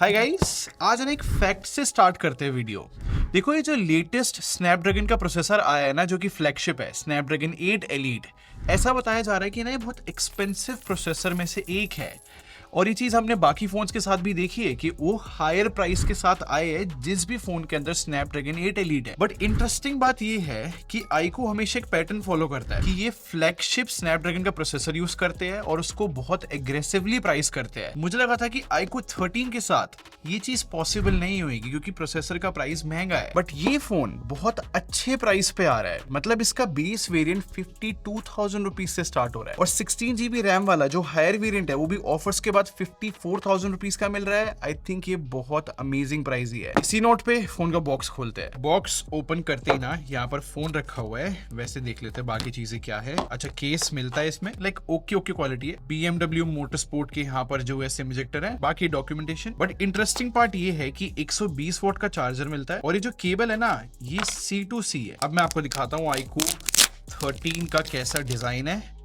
Hi guys, आज हम एक फैक्ट से स्टार्ट करते हैं वीडियो। देखो, ये जो लेटेस्ट स्नैपड्रैगन का प्रोसेसर आया है ना, जो कि फ्लैगशिप है स्नैपड्रैगन 8 एलीट, ऐसा बताया जा रहा है कि ना ये बहुत एक्सपेंसिव प्रोसेसर में से एक है। और ये चीज हमने बाकी फोन्स के साथ भी देखी है कि वो हायर प्राइस के साथ आए हैं जिस भी फोन के अंदर स्नैपड्रैगन 8 एलीट है। बट इंटरेस्टिंग बात ये है कि आईक्यू हमेशा एक पैटर्न फॉलो करता है कि ये फ्लैगशिप स्नैपड्रैगन का प्रोसेसर यूज करते हैं और उसको बहुत एग्रेसिवली प्राइस करते हैं। मुझे लगा था कि आईक्यू 13 के साथ ये चीज पॉसिबल नहीं होगी क्योंकि प्रोसेसर का प्राइस महंगा है। बट ये फोन बहुत अच्छे प्राइस पे आ रहा है। मतलब इसका बेस वेरिएंट 52,000 रुपीज से स्टार्ट हो रहा है और 16 GB रैम वाला जो हायर वेरिएंट है वो भी ऑफर्स के बाद 54,000 रुपीज का मिल रहा है। आई थिंक ये बहुत अमेजिंग प्राइस ही है। इसी नोट पे फोन का बॉक्स खोलते हैं। बॉक्स ओपन करते ही ना यहाँ पर फोन रखा हुआ है। वैसे देख लेते हैं बाकी चीजें क्या है। अच्छा, केस मिलता है इसमें, लाइक ओके क्वालिटी है। BMW मोटर स्पोर्ट के यहाँ पर जो है सिम इजेक्टर है, बाकी डॉक्यूमेंटेशन। बट इंटरेस्टिंग पार्ट ये है कि 120 वोट का चार्जर मिलता है और ये जो केबल है ना, ये C2C है। अब मैं आपको दिखाता हूँ iQOO 13 का कैसा डिजाइन है।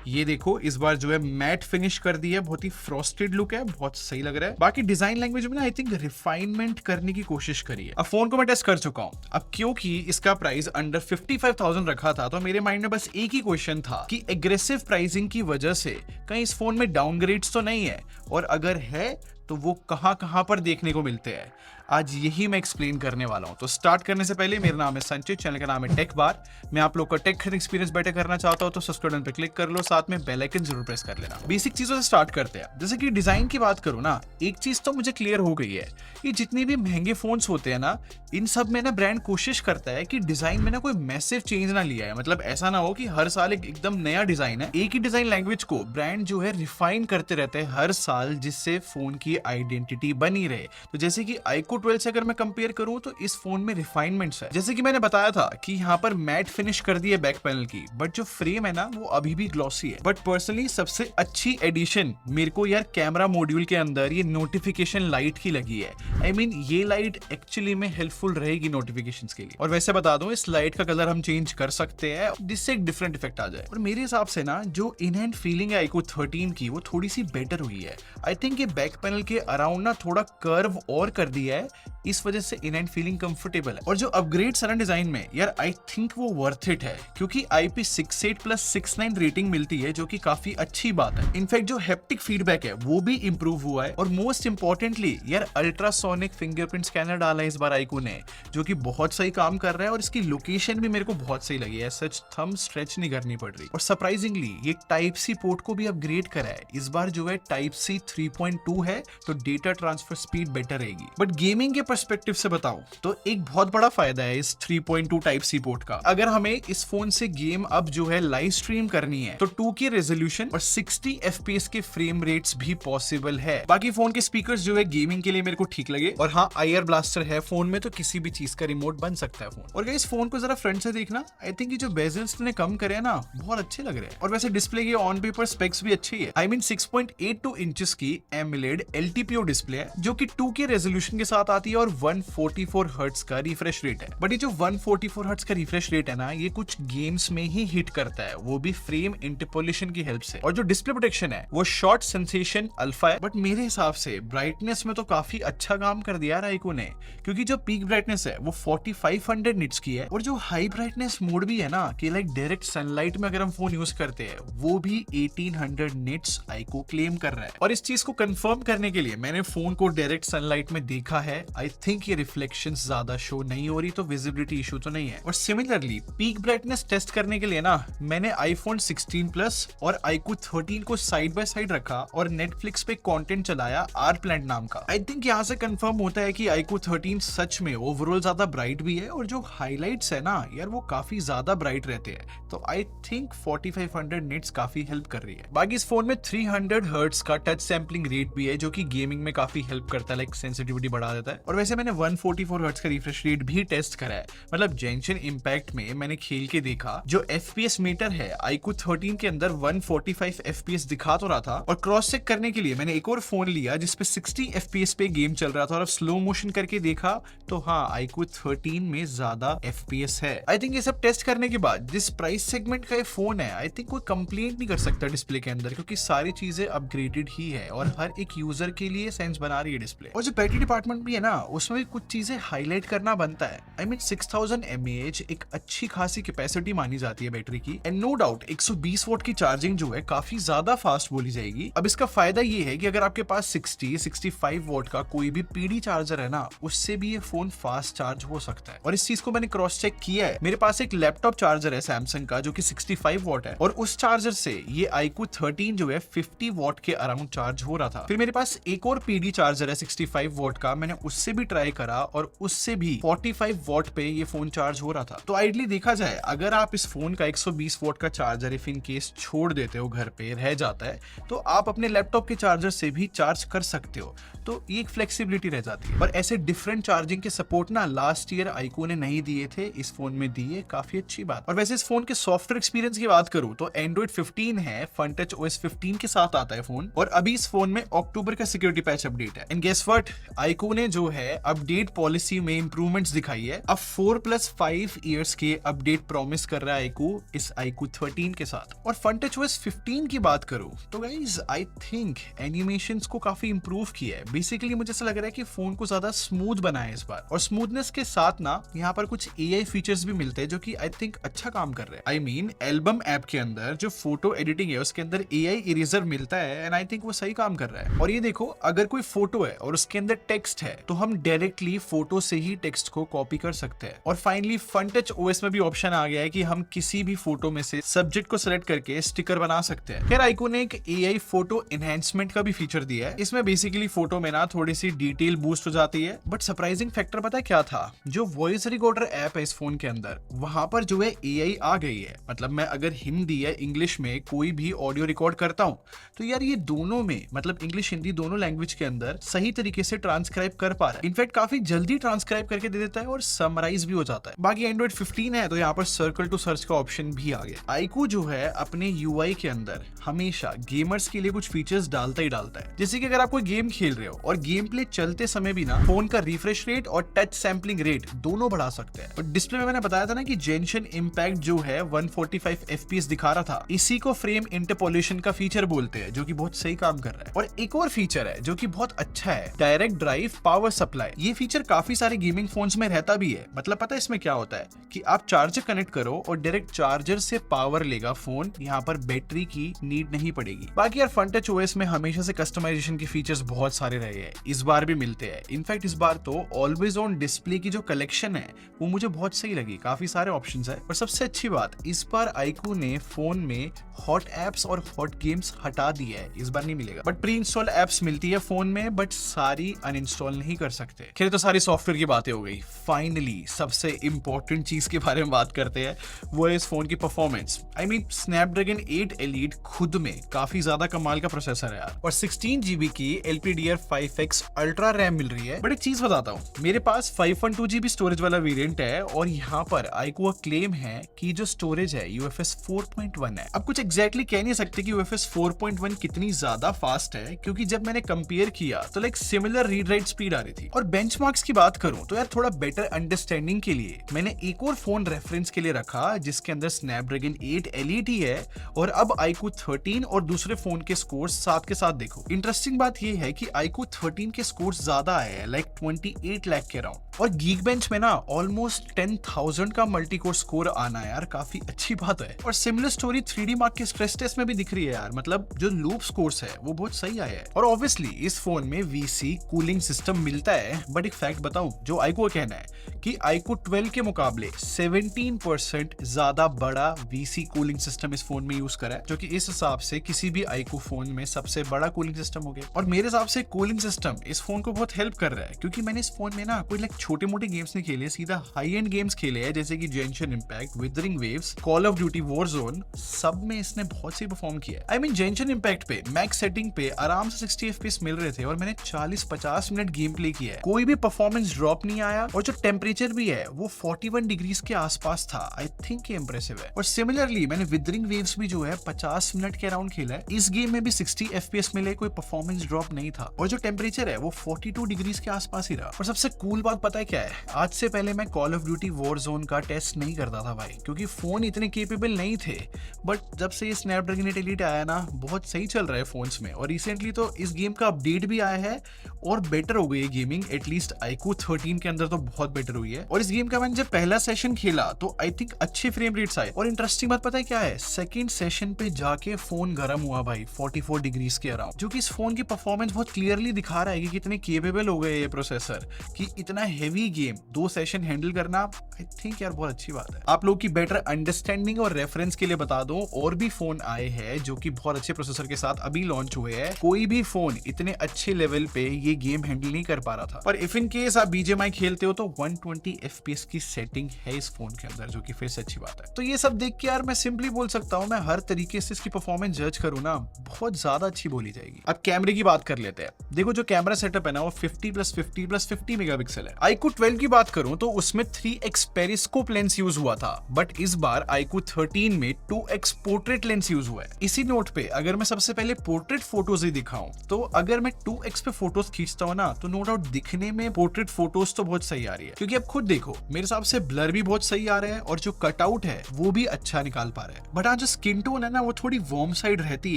ये देखो, इस बार जो है मैट फिनिश कर दी है, बहुत ही फ्रॉस्टेड लुक है, बहुत सही लग रहा है। बाकी डिजाइन लैंग्वेज में ना आई थिंक रिफाइनमेंट करने की कोशिश करी है। अब फोन को मैं टेस्ट कर चुका हूं। अब क्योंकि इसका प्राइस अंडर 55,000 रखा था तो मेरे माइंड में बस एक ही क्वेश्चन था कि एग्रेसिव प्राइसिंग की वजह से कहीं इस फोन में डाउनग्रेड्स तो नहीं है, और अगर है तो वो कहां पर देखने को मिलते हैं। आज यही मैं एक्सप्लेन करने वाला हूं। तो स्टार्ट करने से पहले, मेरा नाम है संचित, चैनल का नाम है टेक बार। मैं आप लोग का टेक एक्सपीरियंस बेटर करना चाहता हूं तो सब्सक्राइब बटन पे क्लिक कर लो, साथ में बेल आइकन जरूर प्रेस कर लेना। बेसिक चीजों से स्टार्ट करते हैं। जैसे कि डिजाइन की बात करूं ना, एक चीज तो मुझे क्लियर हो गई है कि जितने भी महंगे फोन्स होते हैं ना, इन सब में ना ब्रांड कोशिश करता है कि डिजाइन में ना कोई मैसिव चेंज ना लिया है। मतलब ऐसा ना हो कि हर साल एकदम नया डिजाइन है। एक ही डिजाइन लैंग्वेज को ब्रांड जो है रिफाइन करते रहते हैं हर साल, जिससे फोन की आइडेंटिटी बनी रहे। तो जैसे कि iQOO 12 से अगर मैं कंपेयर करूं तो इस फोन में रिफाइनमेंट्स है। जैसे कि मैंने बताया था कि यहाँ पर मैट फिनिश कर दी है बैक पैनल की, बट जो फ्रेम है ना वो अभी भी ग्लॉसी है। बट पर्सनली सबसे अच्छी एडिशन मेरे को यार कैमरा मॉड्यूल के अंदर ये नोटिफिकेशन लाइट की लगी है। आई मीन ये लाइट एक्चुअली में हेल्पफुल रहेगी नोटिफिकेशंस के लिए। और वैसे बता दूं, इस लाइट का कलर हम चेंज कर सकते हैं जिससे एक डिफरेंट इफेक्ट आ जाए। और मेरे हिसाब से ना जो इन हैंड फीलिंग है iQOO 13 की, वो थोड़ी सी बेटर हुई है। आई थिंक ये बैक पैनल के अराउंड ना थोड़ा कर्व और कर दिया है, इस वजह से इन हैंड फीलिंग कंफर्टेबल है। और जो अपग्रेड है डिजाइन में, यार आई थिंक वो वर्थ इट है, क्योंकि IP68+69 रेटिंग मिलती है, जो कि काफी अच्छी बात है। इनफैक्ट जो हैप्टिक फीडबैक है वो भी इंप्रूव हुआ है। और मोस्ट इंपॉर्टेंटली यार अल्ट्रासोनिक फिंगरप्रिंट स्कैनर डाला है इस बार iQOO ने, जो कि बहुत सही काम कर रहा है। और इसकी लोकेशन भी मेरे को बहुत सही लगी है, सच थंब स्ट्रेच नहीं करनी पड़ रही। और सरप्राइजिंगली ये Type-C पोर्ट को भी अपग्रेड करा है। इस बार जो है Type-C 3.2 है, तो डेटा ट्रांसफर स्पीड बेटर रहेगी। बट गेमिंग के पर्सपेक्टिव से बताऊं तो एक बहुत बड़ा फायदा है इस 3.2 Type-C पोर्ट का। अगर हमें इस फोन से गेम अब जो है लाइव स्ट्रीम करनी है तो 2K रेजोल्यूशन और 60 FPS के फ्रेम रेट्स भी पॉसिबल है। बाकी फोन के स्पीकर्स जो है गेमिंग के लिए मेरे को ठीक लगे। और हाँ, IR ब्लास्टर है फोन में, तो किसी भी चीज का रिमोट बन सकता है फोन। और इस फोन को जरा फ्रंट से देखना, आई थिंक ये जो बेजल्स ने कम करे ना, बहुत अच्छे लग रहे हैं। और वैसे डिस्प्ले की ऑन पेपर स्पेक्स भी अच्छी है। आई मीन 6.82 इंचेस की AMOLED LTPO डिस्प्ले है, जो कि 2K रेजोल्यूशन के साथ आती है और 144 हर्ट्ज का रिफ्रेश रेट है। बट ये जो 144 हर्ट्ज का रिफ्रेश रेट है ना, ये कुछ गेम्स में ही हिट करता है, वो भी फ्रेम इंटरपोलेशन की हेल्प से। और जो डिस्प्ले प्रोटेक्शन है वो शॉर्ट सेंसेशन अल्फा है। बट मेरे हिसाब से ब्राइटनेस में तो काफी अच्छा काम कर दिया iQOO ने, क्योंकि जो पीक ब्राइटनेस है वो 4500 निट्स की है। और जो हाई ब्राइटनेस मोड भी है ना, कि लाइक डायरेक्ट सनलाइट में अगर हम फोन यूज करते हैं, वो भी 1800 निट्स iQOO क्लेम कर रहा है। और इस चीज को कंफर्म करने के लिए मैंने फोन को डायरेक्ट सनलाइट में देखा है। आई थिंक ये रिफ्लेक्शंस ज्यादा शो नहीं हो रही, तो विजिबिलिटी इशू तो नहीं है। और सिमिलरली पीक ब्राइटनेस टेस्ट करने के लिए ना, मैंने iPhone 16 Plus और iQOO 13 को साइड बाय साइड रखा और Netflix पे कंटेंट चलाया R-Plant नाम का। आई थिंक यहाँ से कंफर्म होता है कि iQOO 13 सच में ओवरऑल ज्यादा ब्राइट भी है, और जो हाईलाइट्स है ना यार, वो काफी ज्यादा ब्राइट रहते हैं। तो आई थिंक 4500 निट्स काफी हेल्प कर रही है। बाकी इस फोन में 300 हर्ट्ज का टच सैम्पलिंग रेट भी है, जो कि गेमिंग में काफी हेल्प करता है, लाइक सेंसिटिविटी बढ़ा देता है। और वैसे मैंने 144 हर्ट्ज का रिफ्रेश रेट भी टेस्ट करा है। मतलब जेंशन इंपैक्ट में मैंने खेल के देखा, जो FPS मीटर है iQOO 13 के अंदर 145 FPS दिखा तो रहा था। और क्रॉस चेक करने के लिए मैंने एक और फोन लिया जिसपे 60 FPS पे गेम चल रहा था, और अब स्लो मोशन करके देखा तो हाँ, iQOO 13 में ज्यादा FPS है। आई थिंक ये सब टेस्ट करने के बाद जिस प्राइस सेगमेंट का ये फोन है, आई थिंक कोई कंप्लेंट नहीं कर सकता डिस्प्ले के अंदर, क्योंकि सारी चीजें अपग्रेडेड ही है और हर एक यूजर यूजर के लिए सेंस बना रही है डिस्प्ले। और जो बैटरी डिपार्टमेंट भी है ना, उसमें भी कुछ चीजें हाईलाइट करना बनता है। आई मीन 6000 mAh एक अच्छी खासी कैपेसिटी मानी जाती है बैटरी की, एंड नो डाउट 120 वोट की चार्जिंग जो है काफी ज्यादा फास्ट बोली जाएगी। अब इसका फायदा ये है कि अगर आपके पास 65 वोट का कोई भी पीडी चार्जर है ना, उससे भी ये फोन फास्ट चार्ज हो सकता है। और इस चीज को मैंने क्रॉस चेक किया है। मेरे पास एक लैपटॉप चार्जर है सैमसंग का जो कि 65 वॉट है, और उस चार्जर से ये iQOO 13 जो है 50 वॉट के अराउंड चार्ज हो रहा था। फिर मेरे पास एक और पीडी चार्जर है 65 वॉट का, मैंने उससे भी ट्राई करा और उससे भी 45 वॉट पे ये फोन चार्ज हो रहा था। तो आइडली देखा जाए, अगर आप इस फोन का 120 वॉट का चार्जर इफ इन केस छोड़ देते हो, घर पे रह जाता है, तो आप अपने लैपटॉप के चार्जर से भी चार्ज कर सकते हो। तो ये एक फ्लेक्सिबिलिटी रह जाती है। पर ऐसे डिफरेंट चार्जिंग के सपोर्ट ना लास्ट ईयर iQOO ने नहीं दिए थे, इस फोन में दिए, काफी अच्छी बात। और वैसे इस फोन के सॉफ्टवेयर एक्सपीरियंस की बात करूं तो एंड्रॉइड 15 है, FunTouch OS 15 के साथ आता है फोन, और अभी इस फोन में अक्टूबर का सिक्योरिटी पैच अपडेट है। एंड गेस व्हाट, iQOO ने जो है अपडेट पॉलिसी में इंप्रूवमेंट्स दिखाई है। अब 4+5 इयर्स के अपडेट प्रॉमिस कर रहा है iQOO इस iQOO 13 के साथ। और FunTouch OS 15 की बात करूं तो गाइस आई थिंक एनिमेशंस को काफी इंप्रूव किया है। बेसिकली मुझे ऐसा लग रहा है कि फोन को ज्यादा स्मूथ बनाया इस बार, और स्मूथनेस के साथ ना यहाँ पर कुछ AI फीचर्स भी मिलते हैं जो कि आई थिंक अच्छा काम कर रहे हैं। आई मीन एल्बम ऐप के अंदर जो फोटो एडिटिंग है उसके अंदर AI इरेजर मिलता है, एंड आई थिंक वो सही काम कर रहा है। और ये देखो, अगर कोई फोटो है और उसके अंदर टेक्स्ट है तो हम डायरेक्टली फोटो से ही टेक्स्ट को कॉपी कर सकते हैं। और फाइनली FunTouch OS में भी ऑप्शन आ गया है कि हम किसी भी फोटो में से सब्जेक्ट को सिलेक्ट करके स्टिकर बना सकते हैं। खैर iQOO ने एक AI फोटो एनहेंसमेंट का भी फीचर दिया है। इसमें बेसिकली फोटो में ना थोड़ी सी डिटेल बूस्ट हो जाती है। बट सरप्राइजिंग फैक्टर पता है क्या था? जो वॉइस रिकॉर्डर ऐप है इस फोन के अंदर, वहां पर जो है AI आ गई है। मतलब मैं अगर हिंदी या इंग्लिश में कोई भी ऑडियो रिकॉर्ड करता हूं तो यार ये दोनों में, मतलब इंग्लिश हिंदी दोनों लैंग्वेज के अंदर सही तरीके से ट्रांसक्राइब कर पा रहा है। इनफैक्ट काफी जल्दी ट्रांसक्राइब करके दे देता है और समराइज भी हो जाता है। बाकी एंड्रॉइड 15 है तो यहाँ पर सर्कल टू सर्च का ऑप्शन भी आ गया। iQOO जो है अपने UI के अंदर हमेशा गेमर्स के लिए कुछ फीचर्स डालता ही डालता है। जैसे कि अगर आप कोई गेम खेल रहे हो और गेम प्ले चलते समय भी ना फोन का रिफ्रेश रेट और टच सैंपलिंग रेट दोनों बढ़ा सकते हैं। और डिस्प्ले में मैंने बताया था ना कि जेंशन इंपैक्ट जो है 145 FPS दिखा रहा था, इसी को फ्रेम इंटरपोलेशन का फीचर बोलते हैं, जो कि बहुत सही काम कर रहा है। और एक और फीचर है जो कि बहुत अच्छा है, डायरेक्ट ड्राइव पावर सप्लाई। ये फीचर काफी सारे गेमिंग फोन्स में रहता भी है। मतलब पता है इसमें क्या होता है कि आप चार्जर कनेक्ट करो और डायरेक्ट चार्जर से पावर लेगा फोन, यहाँ पर बैटरी की नीड नहीं पड़ेगी। बाकी यार FunTouch OS में हमेशा से कस्टमाइजेशन के फीचर्स बहुत सारे रहे हैं, इस बार भी मिलते हैं। इनफैक्ट इस बार तो ऑलवेज ऑन डिस्प्ले की जो कलेक्शन है वो मुझे बहुत सही लगी, काफी सारे ऑप्शंस है। और सबसे अच्छी बात, इस बार iQOO ने फोन में हॉट एप्स और हॉट गेम्स हटा दिया है, इस बार नहीं मिलेगा। बट प्री इंस्टॉल एप्स मिलती है फोन में, बट सारी अनइंस्टॉल नहीं कर सकते। खैर तो सारी सॉफ्टवेयर की बातें हो गई, फाइनली सबसे इंपॉर्टेंट चीज के बारे में बात करते हैं, वो है इस फोन की performance. I mean Snapdragon 8 Elite खुद में काफी ज्यादा कमाल का प्रोसेसर है यार, और 16 GB की LPDDR5X अल्ट्रा रैम मिल रही है। बट एक चीज बताता हूँ, मेरे पास 512 GB स्टोरेज वाला वेरिएंट है, और यहाँ पर iQOO क्लेम है कि जो स्टोरेज है UFS 4.1 है। अब कुछ एग्जैक्टली कह नहीं सकते कि UFS 4.1 कितनी ज्यादा फास्ट है, क्योंकि जब मैंने कंपेयर किया तो like similar read write speed आ रही थी। और बेंचमार्क्स की बात करूं तो यार थोड़ा बेटर अंडरस्टैंडिंग के लिए मैंने एक और फोन रेफरेंस के लिए रखा जिसके अंदर स्नैपड्रैगन 8 Elite ही है, और अब iQOO 13 और दूसरे फोन के स्कोर्स साथ के साथ देखो। इंटरेस्टिंग बात यह है कि iQOO 13 के स्कोर्स ज्यादा आए हैं, लाइक 28 लाख के अराउंड, और Geekbench में ना ऑलमोस्ट 10,000 का मल्टी कोर स्कोर आना यार काफी अच्छी बात है। और सिमिलर स्टोरी 3D मार्क के स्ट्रेस टेस्ट में भी दिख रही है यार, मतलब जो लूप स्कोर्स है वो बहुत सही आया है। और ऑब्वियसली इस फोन में VC कूलिंग सिस्टम मिलता है, बट एक फैक्ट बताऊं, जो iQOO कहना है कि iQOO 12 के मुकाबले 17% ज्यादा बड़ा VC कूलिंग सिस्टम इस फोन में यूज करा है, जो कि इस हिसाब से किसी भी iQOO फोन में सबसे बड़ा कूलिंग सिस्टम हो गया। और मेरे हिसाब से कूलिंग सिस्टम इस फोन को बहुत हेल्प कर रहा है, क्योंकि मैंने इस फोन में ना कोई लाइक छोटे मोटे गेम्स नहीं खेले, सीधा हाई एंड गेम्स खेले हैं, जैसे कि Genshin Impact, Wuthering Waves, Call of Duty Warzone, सब में इसने बहुत सही परफॉर्म किया। आई मीन जेंशन इंपैक्ट पे मैक्स सेटिंग पे आराम से 60 FPS मिल रहे थे, और मैंने 40-50 मिनट गेम प्ले किया है, कोई भी परफॉर्मेंस ड्रॉप नहीं आया, और जो टेम्परेचर भी है वो 41 डिग्रीज के आसपास था। आई थिंक ये इंप्रेसिव है। और सिमिलरली मैंने विदरिंग वेव्स भी जो है 50 मिनट के अराउंड खेला है, इस गेम में भी 60 FPS मिले, कोई परफॉर्मेंस ड्रॉप नहीं था, और जो टेम्परेचर है वो 42 डिग्रीज के आसपास ही रहा। और सबसे कूल बात पता है क्या है, आज से पहले मैं कॉल ऑफ ड्यूटी वॉरजोन का टेस्ट नहीं करता था भाई, क्योंकि फोन इतने केपेबल नहीं थे। बट जब से ये स्नैपड्रैगन 8 Elite आया ना, बहुत सही चल रहा है फोन्स में, और रिसेंटली तो इस गेम का अपडेट भी आया है और बेटर हो गई है गेमिंग, एटलीस्ट iQOO 13 के अंदर तो बहुत बेटर हुई है। और इस गेम का मैंने जब पहला सेशन खेला तो आई थिंक अच्छे फ्रेम रेट्स आए। और इंटरेस्टिंग बात पता है क्या है, सेकंड सेशन पे जाके फोन गर्म हुआ भाई 44 डिग्रीज के अराउंड, जो कि इस फोन की परफॉर्मेंस बहुत क्लियरली दिखा रहा है कि कितने केपेबल हो गए ये प्रोसेसर, कि इतना हेवी गेम 2 सेशन हैंडल करना आई थिंक यार बहुत अच्छी बात है। आप लोग की बेटर अंडरस्टैंडिंग और रेफरेंस के लिए बता दूं, और भी फोन आए हैं जो कि बहुत अच्छे प्रोसेसर के साथ अभी लॉन्च हुए हैं। कोई भी फोन इतने अच्छे लेवल पे ये गेम हैंडल नहीं कर पा रहा था। पर इफ इन केस आप BGMI खेलते हो तो 120 FPS की सेटिंग है इस फोन के अंदर, जो कि फिर से अच्छी बात है। तो ये सब देख के यार मैं सिंपली बोल सकता हूँ, मैं हर तरीके से इसकी परफॉर्मेंस जज करूँ ना, बहुत ज्यादा अच्छी बोली जाएगी। अब कैमरे की बात कर लेते हैं। देखो जो कैमरा सेटअप है ना वो 50+50+50 मेगापिक्सल है। iQOO 12 की बात करूं तो उसमें 3x पेरिस्कोप लेंस यूज हुआ था, बट इस बार iQOO 13 में 2x पोर्ट्रेट लेंस यूज हुआ है। इसी नोट पे अगर मैं सबसे पहले पोर्ट्रेट फोटोज ही दिखाऊं तो अगर मैं 2x पे फोटोज खींचता हूं ना तो नो डाउट दिखने में पोर्ट्रेट फोटोज तो बहुत सही आ रही है, क्योंकि अब खुद देखो मेरे हिसाब से ब्लर भी बहुत सही आ रहा है और जो कटआउट है वो भी अच्छा निकाल पा रहा है। बट हाँ जो स्किन टोन है ना वो थोड़ी वार्म साइड रहती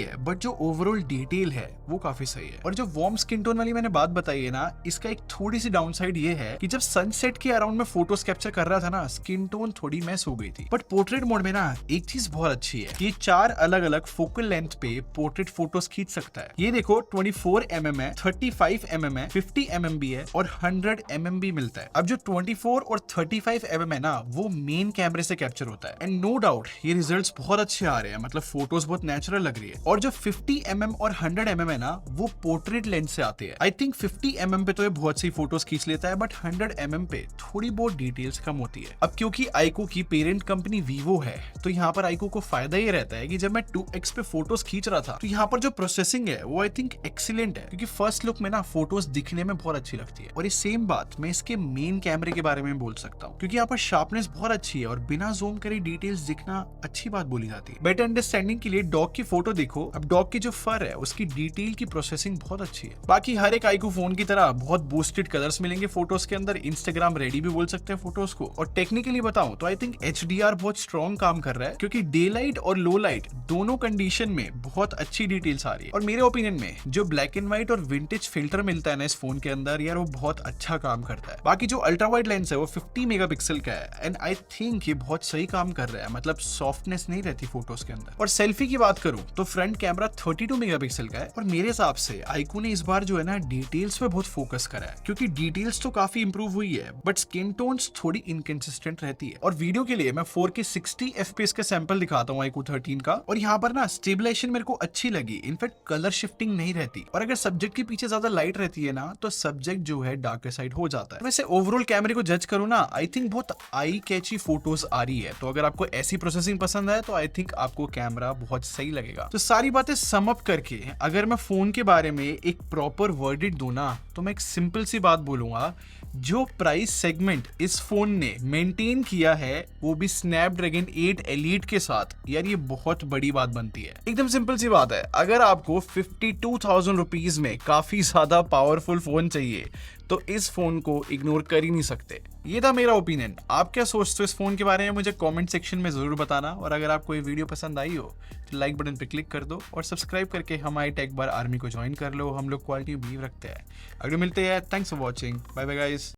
है, बट जो ओवरऑल डिटेल है वो काफी सही है। और जो वार्म स्किन टोन वाली मैंने बात बताई है ना, इसका एक थोड़ी सी डाउन साइड ये है कि जब सनसेट के अराउंड में फोटोज कैप्चर कर रहा था ना, स्किन टोन थोड़ी मैस हो गई थी। बट पोर्ट्रेट मोड में ना एक चीज बहुत अच्छी है कि 4 अलग अलग फोकल लेंथ पे पोर्ट्रेट फोटोज खींच सकता है। ये देखो 24 mm है, 35 mm है, 50 mm भी है और 100 mm भी मिलता है। अब जो 24 और 35 mm है ना वो मेन कैमरे से कैप्चर होता है, एंड नो डाउट ये रिजल्ट्स बहुत अच्छे आ रहे हैं, मतलब फोटोज बहुत नेचुरल लग रही है। और जो 50 mm और 100 mm है ना वो पोर्ट्रेट लेंस से आते हैं। आई थिंक 50 mm पे तो ये बहुत सी फोटोज खींच लेता है, बट 100 mm पे थोड़ी बहुत डिटेल्स कम होती है। अब क्योंकि iQOO की पेरेंट कंपनी Vivo है तो यहाँ पर iQOO को फायदा ये रहता है कि जब मैं 2x पे फोटोज खींच रहा था तो यहाँ पर जो प्रोसेसिंग है वो आई थिंक एक्सीलेंट है, क्योंकि फर्स्ट लुक में ना फोटोज दिखने में बहुत अच्छी लगती है। और ये सेम बात मैं इसके मेन कैमरे के बारे में बोल सकता हूँ, क्योंकि यहाँ पर शार्पनेस बहुत अच्छी है और बिना जूम करे डिटेल्स दिखना अच्छी बात बोली जाती है। बेटर अंडरस्टैंडिंग के लिए डॉग की फोटो देखो। अब डॉग की जो फर है उसकी डिटेल की प्रोसेसिंग बहुत अच्छी है। बाकी हर एक iQOO फोन की तरह बहुत बूस्टेड कलर्स मिलेंगे फोटोज के अंदर, इंस्टाग्राम रेडी भी बोल सकते हैं फोटोज को। और टेक्निकली बताऊं तो आई थिंक HDR बहुत स्ट्रॉन्ग काम कर रहा है, क्योंकि डे लाइट और लो लाइट दोनों कंडीशन में बहुत अच्छी डिटेल्स आ रही है। और मेरे ओपिनियन में जो ब्लैक एंड व्हाइट और विंटेज फिल्टर मिलता है ना इस फोन के अंदर यार वो बहुत अच्छा काम करता है। बाकी जो अल्ट्रा वाइड लेंस है वो 50 मेगापिक्सल का है, एंड आई थिंक ये बहुत सही काम कर रहा है, मतलब सॉफ्टनेस नहीं रहती फोटोज के अंदर। और सेल्फी की बात करूं तो फ्रंट कैमरा 32 मेगापिक्सल का है, और मेरे हिसाब से iQOO ने इस बार जो है ना डिटेल्स पे बहुत फोकस करा है, क्योंकि डिटेल्स तो काफी इंप्रूव हुई है बट स्किन टोन्स थोड़ी इनकंसिस्टेंट रहती है। और वीडियो के लिए मैं 4K 60 FPS का सैंपल दिखाता हूँ iQOO 13 का, और यहाँ पर ना स्टेबलाइजेशन मेरे को अच्छी लगी, इनफैक्ट कलर शिफ्टिंग नहीं रहती। और अगर सब्जेक्ट के पीछे ज्यादा लाइट रहती है ना तो सब्जेक्ट जो है डार्कर साइड हो जाता है। वैसे ओवरऑल कैमरे को जज करूँ ना आई थिंक बहुत आई कैची फोटोज आ रही है, तो अगर आपको ऐसी प्रोसेसिंग पसंद है तो आई थिंक आपको कैमरा बहुत सही लगेगा। तो सारी बातें सम अप करके अगर मैं फोन के बारे में एक प्रॉपर वर्डिट दूं ना तो मैं एक सिंपल सी बात बोलूंगा, जो प्राइस सेगमेंट इस फोन ने मेंटेन किया है वो भी स्नैपड्रैगन 8 एलीट के साथ, यार ये बहुत बड़ी बात बनती है। एकदम सिंपल सी बात है, अगर आपको 52,000 रुपीज में काफी ज्यादा पावरफुल फोन चाहिए तो इस फोन को इग्नोर कर ही नहीं सकते। ये था मेरा ओपिनियन। आप क्या सोचते हो इस फोन के बारे में मुझे कमेंट सेक्शन में जरूर बताना। और अगर आपको ये वीडियो पसंद आई हो तो लाइक बटन पे क्लिक कर दो और सब्सक्राइब करके हमारी टेक बार आर्मी को ज्वाइन कर लो। हम लोग क्वालिटी बिलीव रखते हैं। अगर मिलते हैं, thanks for watching, bye bye guys.